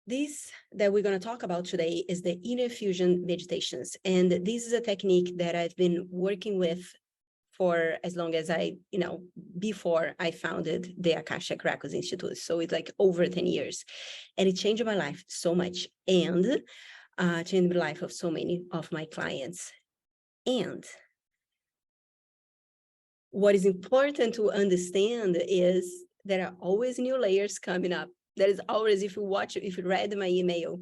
This that we're going to talk about today is the inner fusion meditations. And this is a technique that I've been working with for as long as before I founded the Akashic Records Institute. So it's like over 10 years. And it changed my life so much and changed the life of so many of my clients. And what is important to understand is there are always new layers coming up. There is always, if you read my email,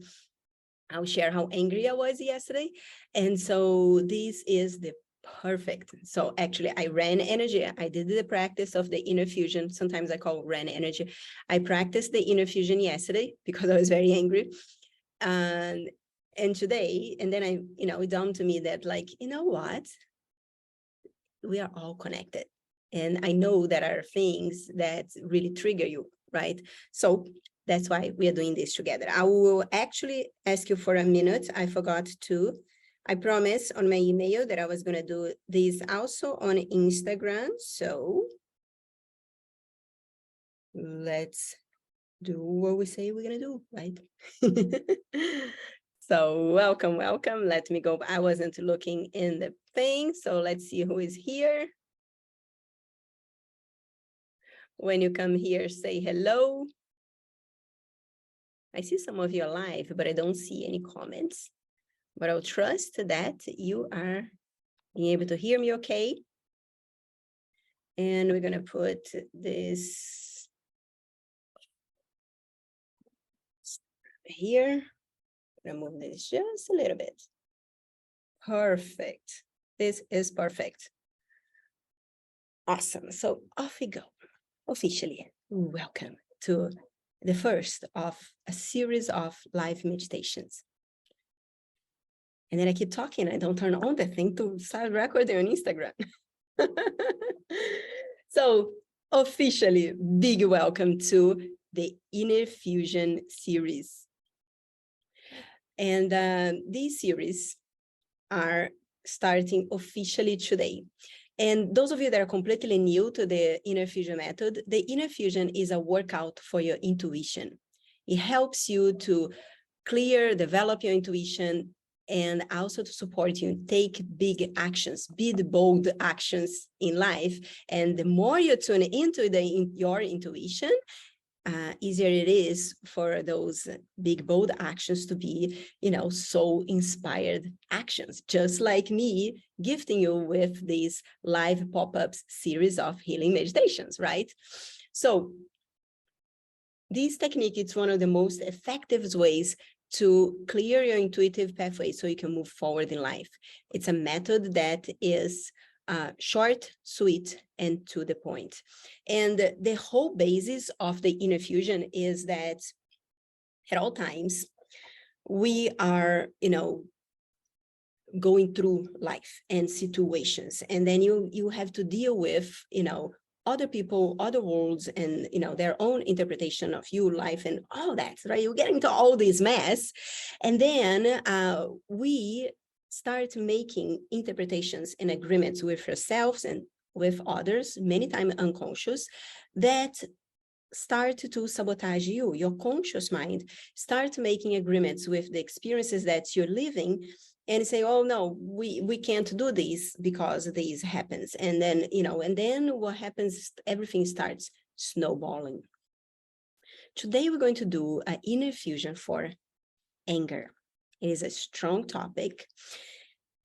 I'll share how angry I was yesterday. And so this is the perfect. So actually I ran energy. I did the practice of the inner fusion. Sometimes I call ran energy. I practiced the inner fusion yesterday because I was very angry. And today, and then it dawned to me that like, you know what? We are all connected. And I know there are things that really trigger you, right? So that's why we are doing this together. I will actually ask you for a minute. I forgot to. I promised on my email that I was going to do this also on Instagram. So let's do what we say we're going to do, right? So welcome. Let me go. I wasn't looking in the thing. So let's see who is here. When you come here, say hello. I see some of you live, but I don't see any comments. But I'll trust that you are being able to hear me okay. And we're going to put this here. I'm going to move this just a little bit. Perfect. This is perfect. Awesome. So off we go. Officially, welcome to the first of a series of live meditations. And then I keep talking, I don't turn on the thing to start recording on Instagram. So officially, big welcome to the Inner Fusion series. And these series are starting officially today. And those of you that are completely new to the Inner Fusion method, the Inner Fusion is a workout for your intuition. It helps you to develop your intuition, and also to support you take big actions, big, bold actions in life. And the more you tune into your intuition, easier it is for those big, bold actions to be, so inspired actions, just like me gifting you with these live pop-ups series of healing meditations, right? So this technique is one of the most effective ways to clear your intuitive pathway so you can move forward in life. It's a method that is short, sweet, and to the point. And the whole basis of the inner fusion is that at all times, we are, going through life and situations, and then you have to deal with, other people, other worlds, and their own interpretation of you, life, and all that, right? You get into all this mess, and then we start making interpretations and agreements with yourselves and with others, many times unconscious, that start to sabotage you. Your conscious mind start making agreements with the experiences that you're living, and say, oh no, we can't do this because this happens. And then, and then what happens, everything starts snowballing. Today, we're going to do an inner fusion for anger. It is a strong topic.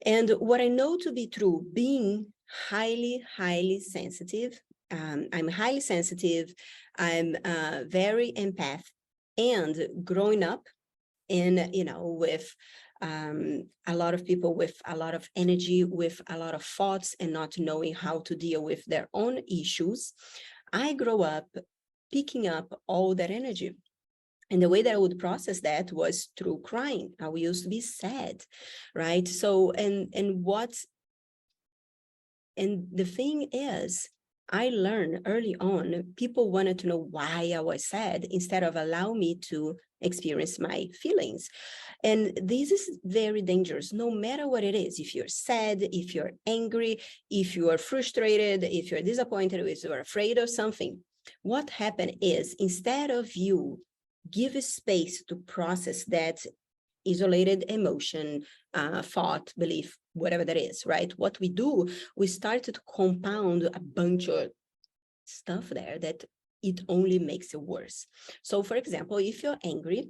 And what I know to be true, being highly, highly sensitive, I'm highly sensitive, I'm very empath, and growing up in, with a lot of people with a lot of energy, with a lot of thoughts, and not knowing how to deal with their own issues, I grew up picking up all that energy. And the way that I would process that was through crying. I used to be sad, right? So, and the thing is, I learned early on, people wanted to know why I was sad instead of allow me to experience my feelings. And this is very dangerous, no matter what it is. If you're sad, if you're angry, if you are frustrated, if you're disappointed, if you're afraid of something, what happened is, instead of you give a space to process that isolated emotion, thought, belief, whatever that is, right? What we do, we start to compound a bunch of stuff there that it only makes it worse. So for example, if you're angry,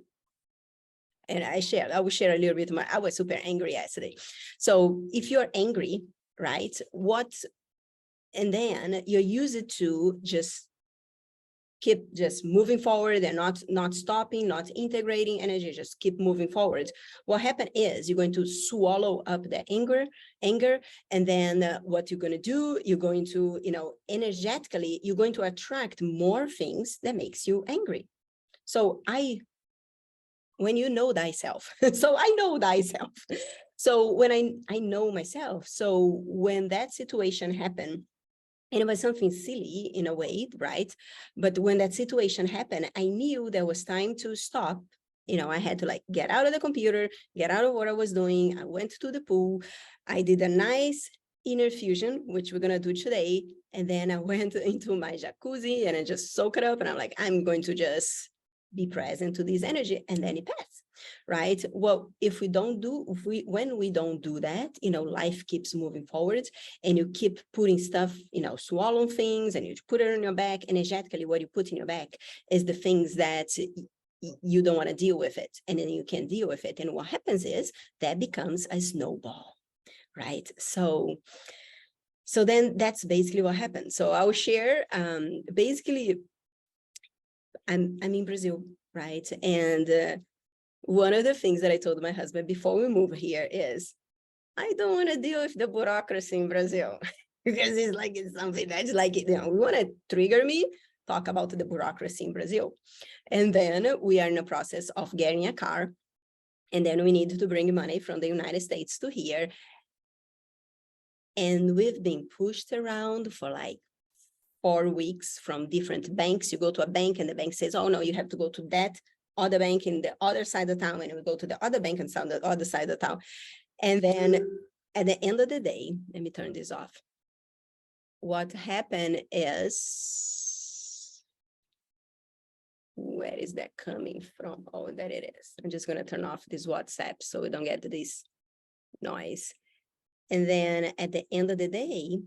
and I will share a little bit more. I was super angry yesterday. So if you're angry, right, and then you're used to just keep just moving forward and not stopping, not integrating energy, just keep moving forward. What happened is you're going to swallow up the anger, and then what you're going to do, you're going to, energetically, you're going to attract more things that makes you angry. So when you know thyself, so I know thyself. So when I know myself, so when that situation happened, and it was something silly in a way, right? But when that situation happened, I knew there was time to stop. I had to like get out of the computer, get out of what I was doing. I went to the pool. I did a nice inner fusion, which we're going to do today. And then I went into my jacuzzi and I just soak it up. And I'm like, I'm going to just be present to this energy. And then it passed, right? Well, when we don't do that, life keeps moving forward, and you keep putting stuff, swallow things, and you put it on your back. Energetically, what you put in your back is the things that you don't want to deal with it, and then you can't deal with it. And what happens is that becomes a snowball, right? So then that's basically what happened. So I will share, basically, I'm in Brazil, right? And one of the things that I told my husband before we move here is, I don't want to deal with the bureaucracy in Brazil because it's something that's like, we want to trigger me, talk about the bureaucracy in Brazil. And then we are in the process of getting a car. And then we need to bring money from the United States to here. And we've been pushed around for like 4 weeks from different banks. You go to a bank and the bank says, oh no, you have to go to that other bank in the other side of town. And we go to the other bank on the other side of town. And then at the end of the day, let me turn this off. What happened is, where is that coming from? Oh, there it is. I'm just going to turn off this WhatsApp so we don't get this noise. And then at the end of the day,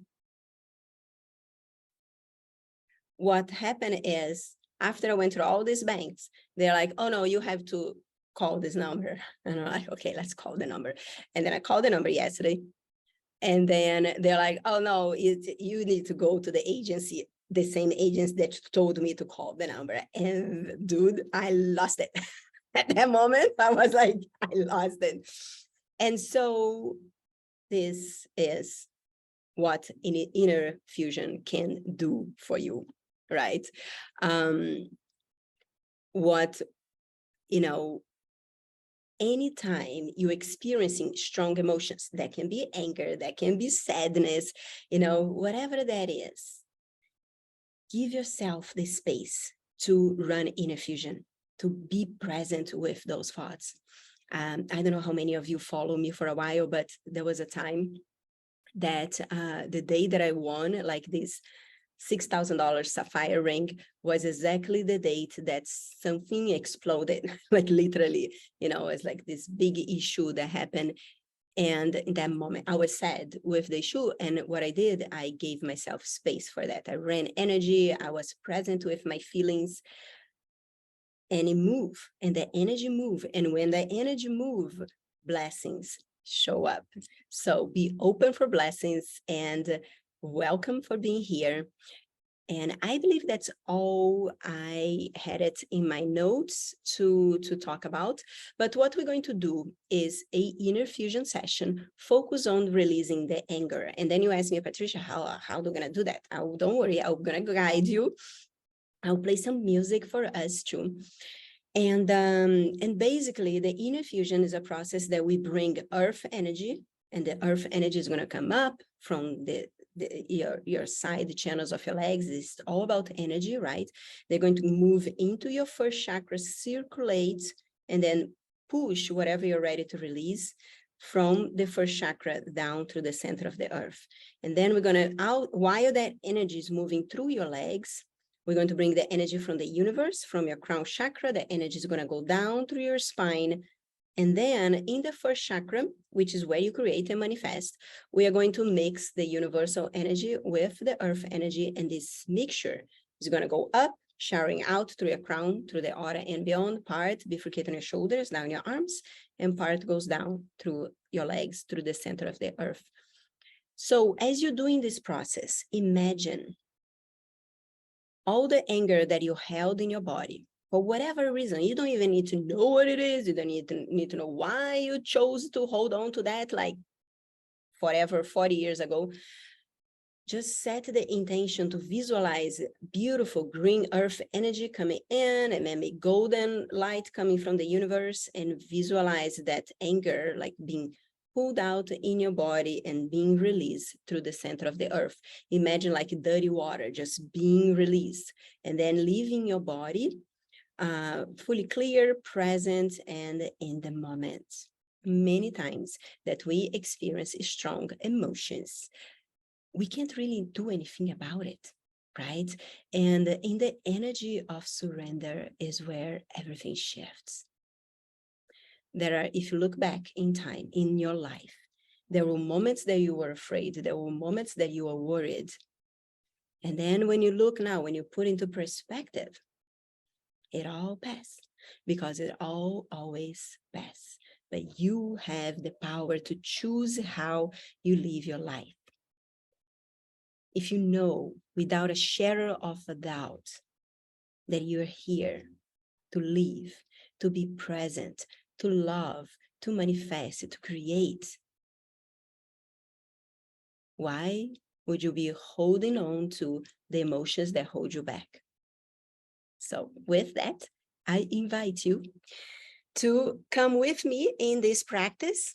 what happened is, after I went through all these banks, they're like, oh no, you have to call this number. And I'm like, okay, let's call the number. And then I called the number yesterday. And then they're like, oh no, you need to go to the agency, the same agency that told me to call the number. And dude, I lost it. At that moment, I was like, I lost it. And so this is what inner fusion can do for you, right? Anytime you're experiencing strong emotions, that can be anger, that can be sadness, whatever that is, give yourself the space to run inner fusion, to be present with those thoughts. I don't know how many of you follow me for a while, but there was a time that the day that I won like this $6,000 sapphire ring was exactly the date that something exploded, like literally, it's like this big issue that happened. And in that moment, I was sad with the issue. And what I did, I gave myself space for that. I ran energy. I was present with my feelings, and it moved, and the energy moved. And when the energy move, blessings show up. So be open for blessings, and welcome for being here. And I believe that's all I had it in my notes to talk about. But what we're going to do is a inner fusion session, focus on releasing the anger. And then you ask me, Patricia, how are we going to do that? Don't worry, I'm going to guide you. I'll play some music for us too. And basically the inner fusion is a process that we bring earth energy, and the earth energy is going to come up from your side channels of your legs. It's all about energy, right? They're going to move into your first chakra, circulate, and then push whatever you're ready to release from the first chakra down to the center of the earth. And then we're going to, while that energy is moving through your legs, We're going to bring the energy from the universe, from your crown chakra. The energy is going to go down through your spine. And then in the first chakra, which is where you create and manifest, we are going to mix the universal energy with the earth energy. And this mixture is going to go up, showering out through your crown, through the aura and beyond. Part bifurcate on your shoulders, down your arms, and part goes down through your legs, through the center of the earth. So as you're doing this process, imagine all the anger that you held in your body for whatever reason. You don't even need to know what it is. You don't need to know why you chose to hold on to that like forever, 40 years ago. Just set the intention to visualize beautiful green earth energy coming in, and maybe golden light coming from the universe, and visualize that anger like being pulled out in your body and being released through the center of the earth. Imagine like dirty water just being released, and then leaving your body fully clear, present, and in the moment. Many times that we experience strong emotions, we can't really do anything about it, right? And in the energy of surrender is where everything shifts. If you look back in time, in your life, there were moments that you were afraid, there were moments that you were worried. And then when you look now, when you put into perspective, it all passed, because it all always passes. But you have the power to choose how you live your life. If you know without a shadow of a doubt that you're here to live, to be present, to love, to manifest, to create, why would you be holding on to the emotions that hold you back? So with that, I invite you to come with me in this practice.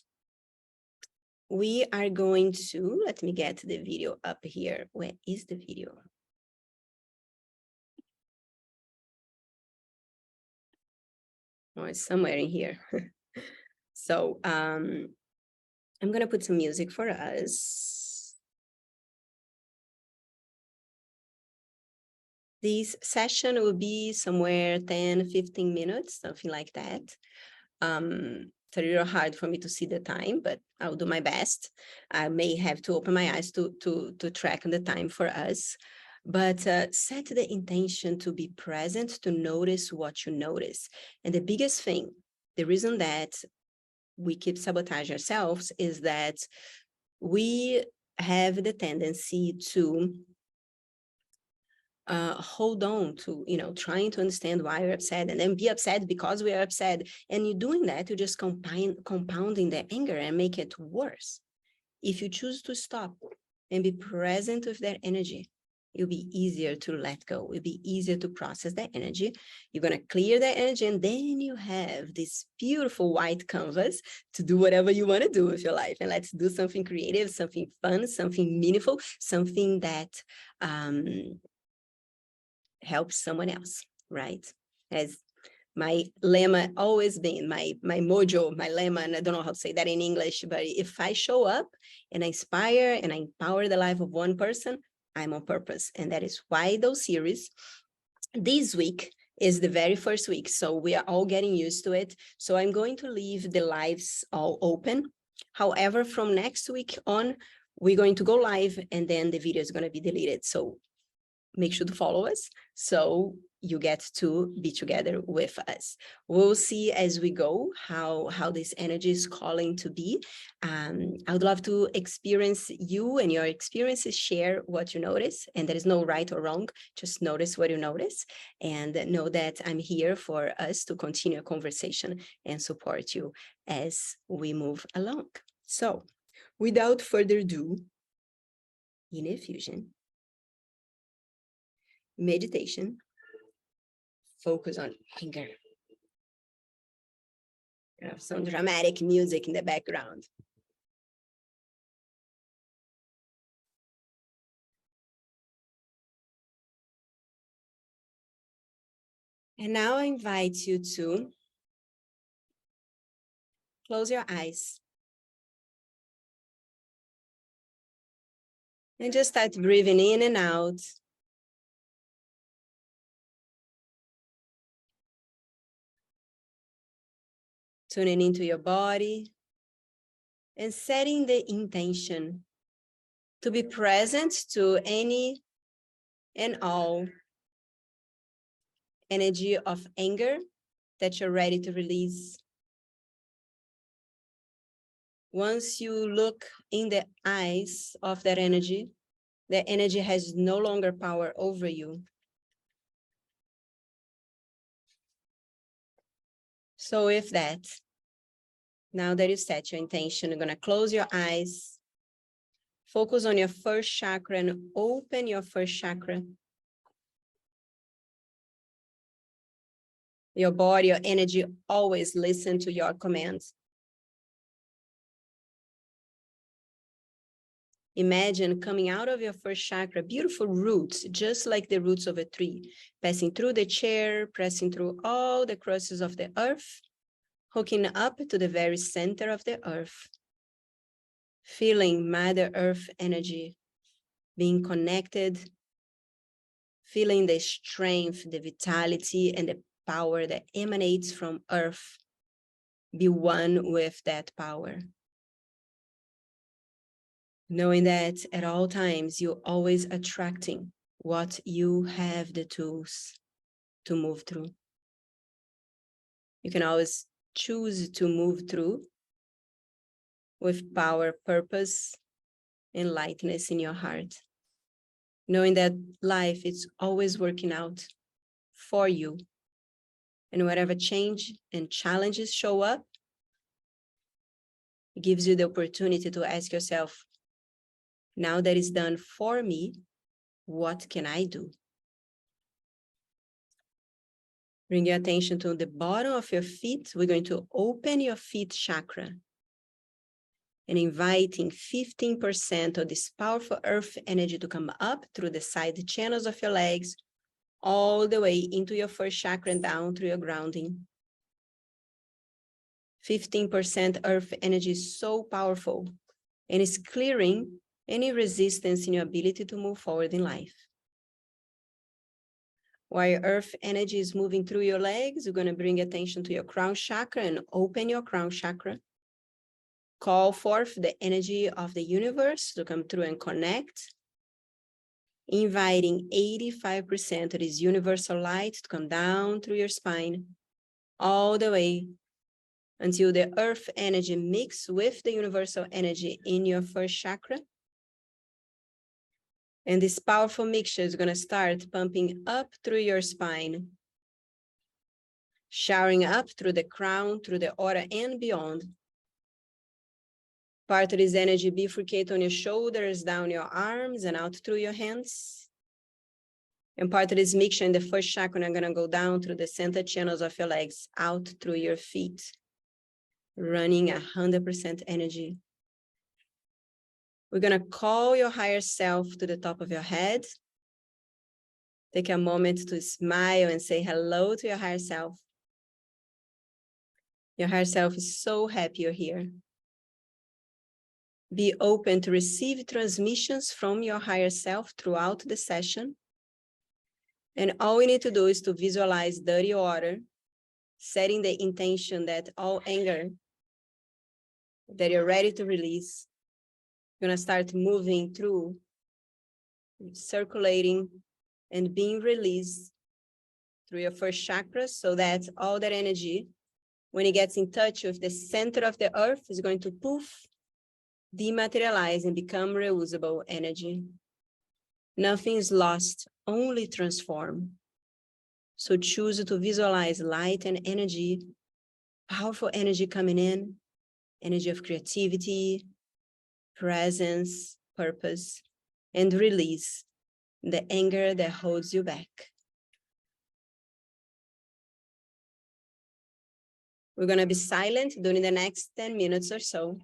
We are going to, let me get the video up here. Where is the video? Oh, it's somewhere in here. So I'm going to put some music for us. This session will be somewhere 10, 15 minutes, something like that. It's a little hard for me to see the time, but I'll do my best. I may have to open my eyes to track the time for us. But set the intention to be present, to notice what you notice. And the biggest thing, the reason that we keep sabotaging ourselves is that we have the tendency to hold on to, trying to understand why you're upset, and then be upset because we are upset. And you're doing that, you're just compounding the anger and make it worse. If you choose to stop and be present with that energy, it'll be easier to let go. It'll be easier to process that energy. You're going to clear that energy, and then you have this beautiful white canvas to do whatever you want to do with your life. And let's do something creative, something fun, something meaningful, something that helps someone else, right? As my lemma always been, my mojo, my lemma, and I don't know how to say that in English, but if I show up and I inspire and I empower the life of one person, I'm on purpose. And that is why those series, this week is the very first week. So we are all getting used to it. So I'm going to leave the lives all open. However, from next week on, we're going to go live, and then the video is going to be deleted. So make sure to follow us so you get to be together with us. We'll see as we go how this energy is calling to be. I would love to experience you and your experiences, share what you notice, and there is no right or wrong, just notice what you notice, and know that I'm here for us to continue a conversation and support you as we move along. So without further ado, in a fusion, meditation, focus on anger. You have some dramatic music in the background. And now I invite you to close your eyes and just start breathing in and out tuning into your body and setting the intention to be present to any and all energy of anger that you're ready to release. Once you look in the eyes of that energy, the energy has no longer power over you. So with that, now that you set your intention, you're going to close your eyes, focus on your first chakra and open your first chakra. Your body, your energy always listen to your commands. Imagine coming out of your first chakra, beautiful roots, just like the roots of a tree, passing through the chair, pressing through all the crusts of the earth, hooking up to the very center of the earth, feeling Mother Earth energy, being connected, feeling the strength, the vitality, and the power that emanates from Earth. Be one with that power. Knowing that at all times, you're always attracting what you have the tools to move through. You can always choose to move through with power, purpose, and lightness in your heart. Knowing that life is always working out for you. And whatever change and challenges show up, it gives you the opportunity to ask yourself, now that it's done for me, what can I do? Bring your attention to the bottom of your feet. We're going to open your feet chakra and inviting 15% of this powerful earth energy to come up through the side channels of your legs, all the way into your first chakra and down through your grounding. 15% earth energy is so powerful and is clearing any resistance in your ability to move forward in life. While your earth energy is moving through your legs, you're going to bring attention to your crown chakra and open your crown chakra. Call forth the energy of the universe to come through and connect, inviting 85% of this universal light to come down through your spine, all the way until the earth energy mixes with the universal energy in your first chakra. And this powerful mixture is going to start pumping up through your spine, showering up through the crown, through the aura, and beyond. Part of this energy bifurcate on your shoulders, down your arms, and out through your hands. And part of this mixture in the first chakra, I'm going to go down through the center channels of your legs, out through your feet, running 100% energy. We're going to call your higher self to the top of your head. Take a moment to smile and say hello to your higher self. Your higher self is so happy you're here. Be open to receive transmissions from your higher self throughout the session. And all we need to do is to visualize dirty water, setting the intention that all anger that you're ready to release, you're going to start moving through, circulating, and being released through your first chakra, so that all that energy, when it gets in touch with the center of the earth, is going to poof, dematerialize, and become reusable energy. Nothing is lost, only transformed. So choose to visualize light and energy, powerful energy coming in, energy of creativity, presence, purpose, and release the anger that holds you back. We're going to be silent during the next 10 minutes or so.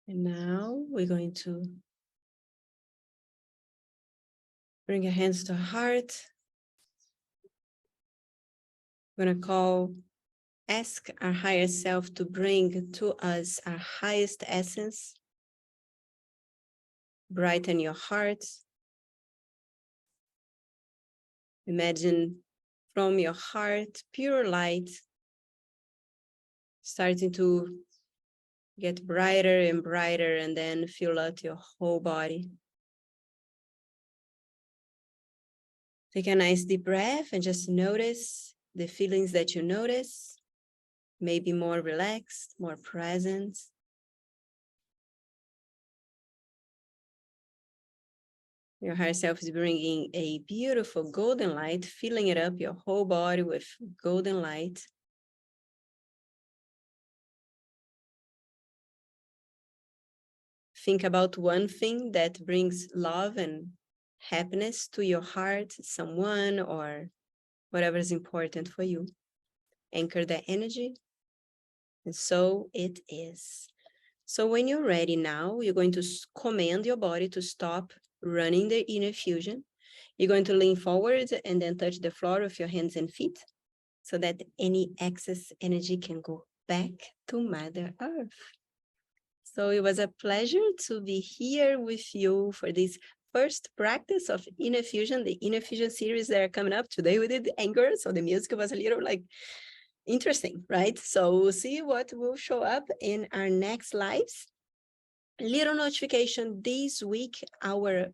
And now we're going to bring your hands to our heart. We're going to ask our higher self to bring to us our highest essence. Brighten your heart. Imagine from your heart, pure light, starting to get brighter and brighter, and then fill out your whole body. Take a nice deep breath and just notice the feelings that you notice. Maybe more relaxed, more present. Your higher self is bringing a beautiful golden light, filling it up your whole body with golden light. Think about one thing that brings love and happiness to your heart, someone or whatever is important for you. Anchor that energy, and so it is. So when you're ready now, you're going to command your body to stop running the inner fusion. You're going to lean forward and then touch the floor with your hands and feet so that any excess energy can go back to Mother Earth. So it was a pleasure to be here with you for this first practice of inner fusion, the inner fusion series that are coming up. Today we did anger, so the music was a little like interesting, right? So we'll see what will show up in our next lives. Little notification this week, our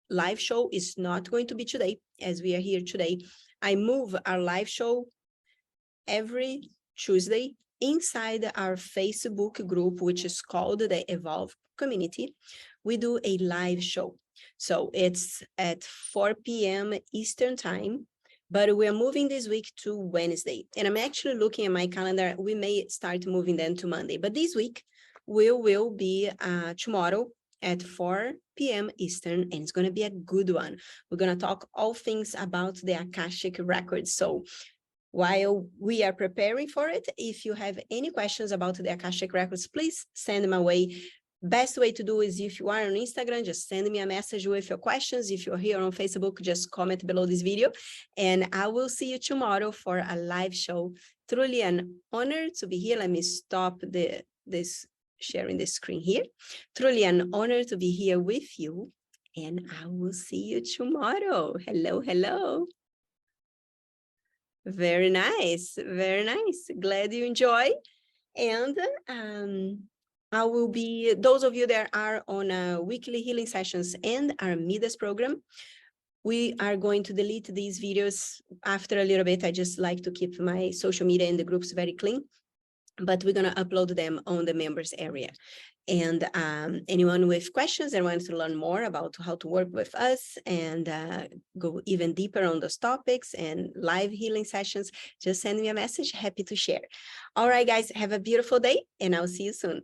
live show is not going to be today, as we are here today. I move our live show every Tuesday inside our Facebook group, which is called the Evolve Community. We do a live show. So it's at 4 p.m. Eastern time, but we're moving this week to Wednesday. And I'm actually looking at my calendar. We may start moving then to Monday, but this week we will be tomorrow at 4 p.m. Eastern, and it's going to be a good one. We're going to talk all things about the Akashic records. So while we are preparing for it, if you have any questions about the Akashic records, please send them away. Best way to do is if you are on Instagram, just send me a message with your questions. If you're here on Facebook, just comment below this video. And I will see you tomorrow for a live show. Truly an honor to be here. Let me stop this sharing the screen here. Truly an honor to be here with you. And I will see you tomorrow. Hello, hello. Very nice. Very nice. Glad you enjoy. And I will be, those of you that are on weekly healing sessions and our Midas program, we are going to delete these videos after a little bit. I just like to keep my social media and the groups very clean, but we're going to upload them on the members area. And anyone with questions and wants to learn more about how to work with us and go even deeper on those topics and live healing sessions, just send me a message. Happy to share. All right, guys, have a beautiful day, and I'll see you soon.